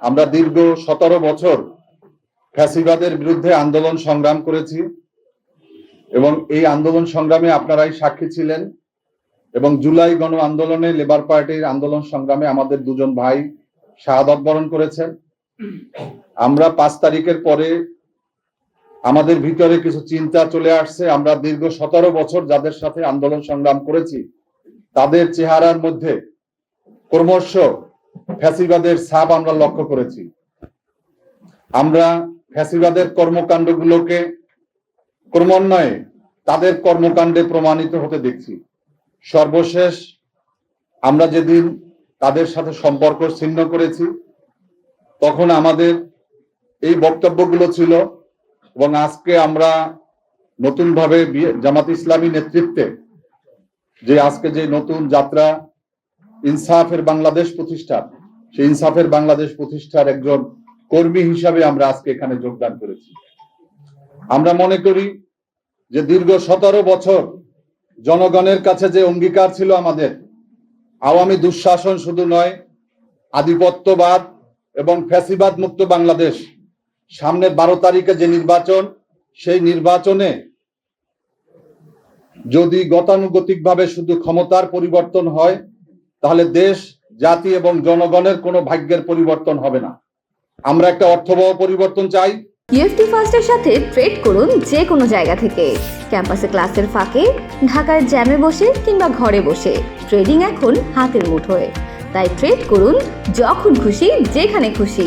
আমরা দীর্ঘ 17 বছর ফ্যাসিবাদের বিরুদ্ধে আন্দোলন সংগ্রাম করেছি এবং এই আন্দোলন সংগ্রামে আপনারাই সাক্ষী ছিলেন এবং জুলাই গণ আন্দোলনে লেবার পার্টির আন্দোলন সংগ্রামে আমাদের দুজন ভাই শাহাদাত বরণ করেছেন। আমরা 5 তারিখের পরে আমাদের ভিতরে কিছু চিন্তা চলে আসছে। আমরা দীর্ঘ 17 বছর যাদের সাথে আন্দোলন সংগ্রাম করেছি তাদের চেহারার মধ্যে ক্রমশ ফ্যাসিবাদের ছাপ আমরা লক্ষ্য করেছি। আমরা ফ্যাসিবাদের কর্মকাণ্ডগুলোকে ক্রমান্বয়ে তাদের কর্মকাণ্ডে প্রমাণিত হতে দেখছি। সর্বশেষ আমরা যেদিন তাদের সাথে সম্পর্ক ছিন্ন করেছি তখন আমাদের এই বক্তব্যগুলো ছিল এবং আজকে আমরা নতুনভাবে জামাত ইসলামী নেতৃত্বে আজকে যে নতুন যাত্রা ইনসাফের বাংলাদেশ প্রতিষ্ঠা, সেই ইনসাফের বাংলাদেশ প্রতিষ্ঠার একজন কর্মী হিসাবে আমরা আজকে এখানে যোগদান করেছি। আমরা মনে করি যে দীর্ঘ 17 বছর জনগণের কাছে যে অঙ্গীকার ছিল আমাদের, আওয়ামী দুঃশাসন শুধু নয়, আধিপত্যবাদ এবং ফ্যাসিবাদ মুক্ত বাংলাদেশ, সামনের 12 তারিখে যে নির্বাচন, সেই নির্বাচনে যদি গতানুগতিকভাবে শুধু ক্ষমতার পরিবর্তন হয় তাহলে দেশ, জাতি এবং জনগণের কোনো ভাগ্যের পরিবর্তন হবে না। আমরা একটা অর্থবহ পরিবর্তন চাই। ইউএফটি ফার্স্টের সাথে ট্রেড করুন যে কোনো জায়গা থেকে। ক্যাম্পাসে ক্লাসের ফাঁকে, ঢাকায় জ্যামে বসে কিংবা ঘরে বসে, ট্রেডিং এখন হাতের মুঠোয়। তাই ট্রেড করুন যখন খুশি, যেখানে খুশি।